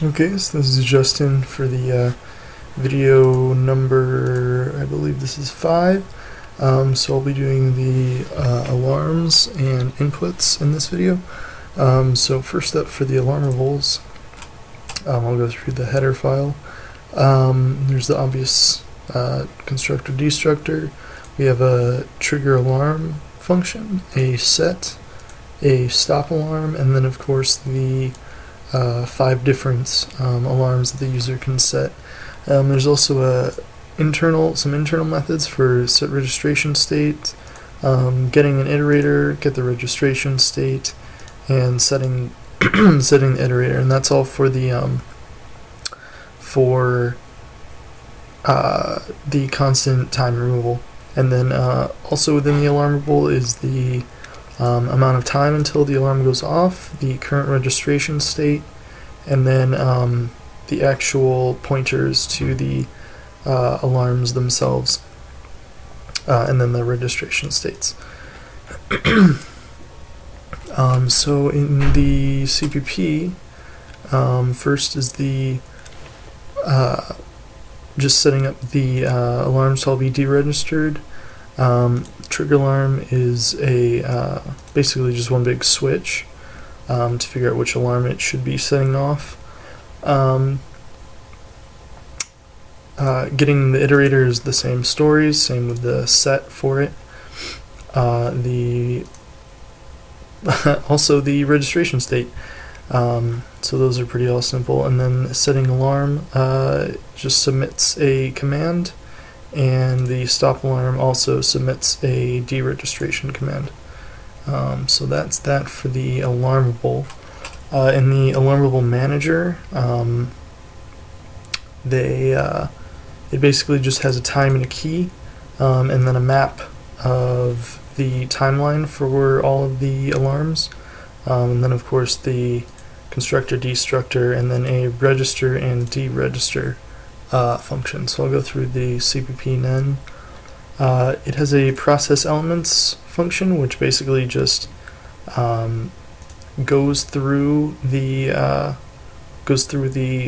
Okay, so this is Justin for the video number, I believe this is 5. So I'll be doing the alarms and inputs in this video. So first up for the alarmables, I'll go through the header file. There's the obvious constructor destructor. We have a trigger alarm function, a set, a stop alarm, and then of course the 5 different alarms that the user can set. There's also some internal methods for set registration state, getting an iterator, get the registration state, and setting setting the iterator, and that's all for the constant time removal. And then also within the alarmable is the amount of time until the alarm goes off, the current registration state, and then the actual pointers to the alarms themselves, and then the registration states. So in the CPP, first is the just setting up the alarms to all be deregistered. Trigger alarm is a basically just one big switch to figure out which alarm it should be setting off. Getting the iterator is the same stories, same with the set for it. Also the registration state. So those are pretty all simple. And then setting alarm just submits a command, and the stop alarm also submits a deregistration command. So that's that for the alarmable. In the alarmable manager, it basically just has a time and a key, and then a map of the timeline for all of the alarms, and then of course the constructor destructor, and then a register and deregister function. So I'll go through the CPP nen. It has a process elements function, which basically just goes through the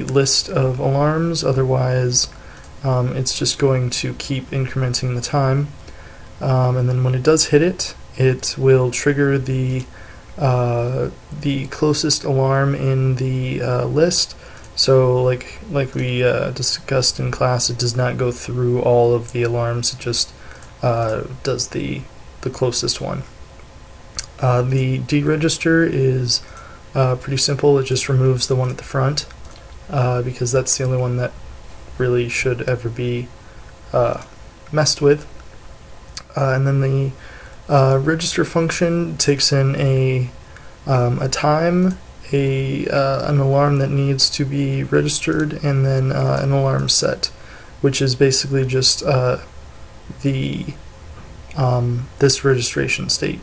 list of alarms. Otherwise, it's just going to keep incrementing the time, and then when it does hit it, it will trigger the closest alarm in the list. So like we discussed in class, it does not go through all of the alarms. It just does the closest one. The deregister is pretty simple. It just removes the one at the front, because that's the only one that really should ever be messed with. And then the register function takes in a time, an alarm that needs to be registered, and then an alarm set, which is basically just this registration state.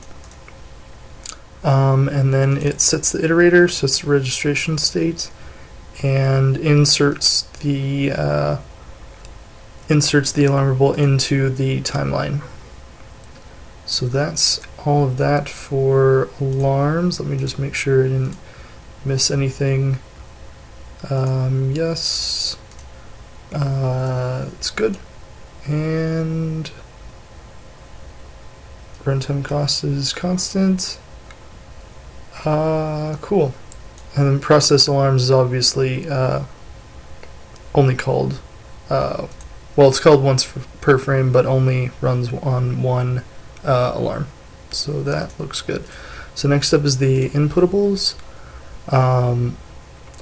And then it sets the iterator, sets the registration state, and inserts the alarmable into the timeline. So that's all of that for alarms. Let me just make sure I didn't miss anything. Yes, it's good. And runtime cost is constant. Cool. And then process alarms is obviously only called, well, it's called once per frame, but only runs on one alarm. So that looks good. So next up is the inputables.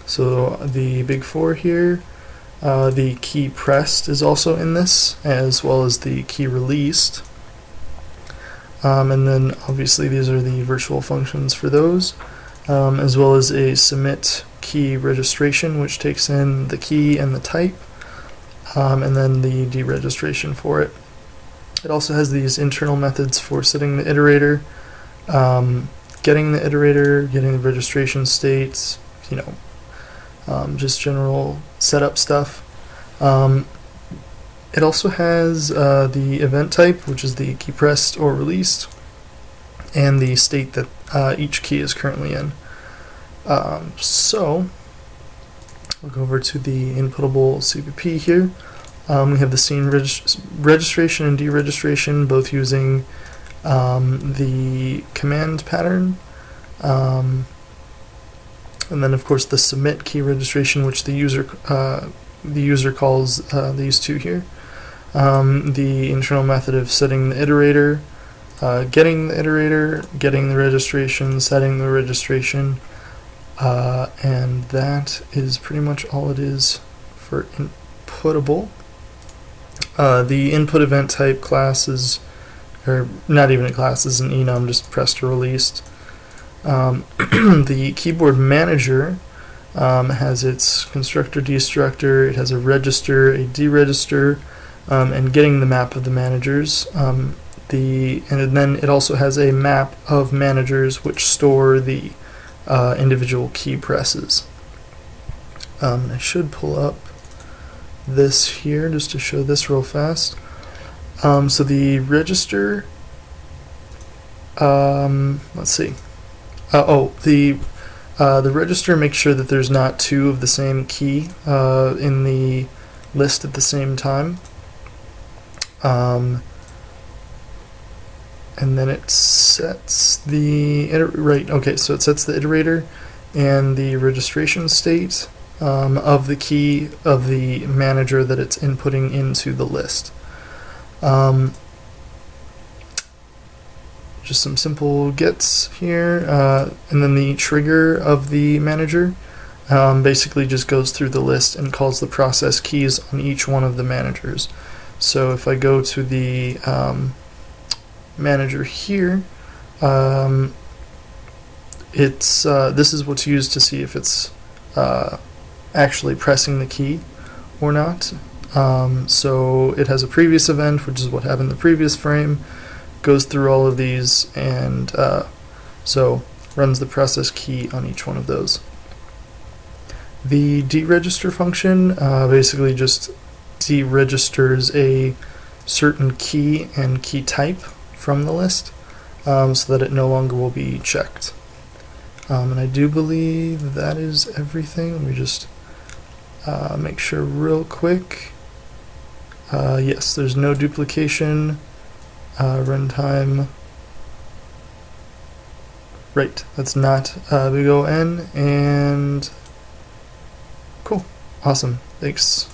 So the big 4 here, the key pressed is also in this, as well as the key released. And then obviously these are the virtual functions for those, as well as a submit key registration, which takes in the key and the type, and then the deregistration for it. It also has these internal methods for setting the iterator, getting the iterator, getting the registration states, just general setup stuff. It also has the event type, which is the key pressed or released, and the state that each key is currently in. So I'll go over to the inputable CPP here. We have the scene registration and deregistration, both using the command pattern. And then, of course, the submit key registration, which the user calls these two here. The internal method of setting the iterator, getting the iterator, getting the registration, setting the registration, and that is pretty much all it is for inputable. The input event type class is, or not even a class, is an enum, just pressed or released. The keyboard manager has its constructor, destructor, it has a register, a deregister, and getting the map of the managers. And then it also has a map of managers which store the individual key presses. I should pull up this here just to show this real fast. So the register, let's see. The register makes sure that there's not two of the same key in the list at the same time. And then it sets the it sets the iterator and the registration state of the key of the manager that it's inputting into the list. Just some simple gets here, and then the trigger of the manager basically just goes through the list and calls the process keys on each one of the managers. So if I go to the manager here, this is what's used to see if it's actually pressing the key or not. So it has a previous event, which is what happened in the previous frame, goes through all of these, and so runs the process key on each one of those. The deregister function basically just deregisters a certain key and key type from the list so that it no longer will be checked. And I do believe that is everything. Let me just make sure real quick. Yes, there's no duplication. Runtime. Right, that's not big O N, and cool, awesome, thanks.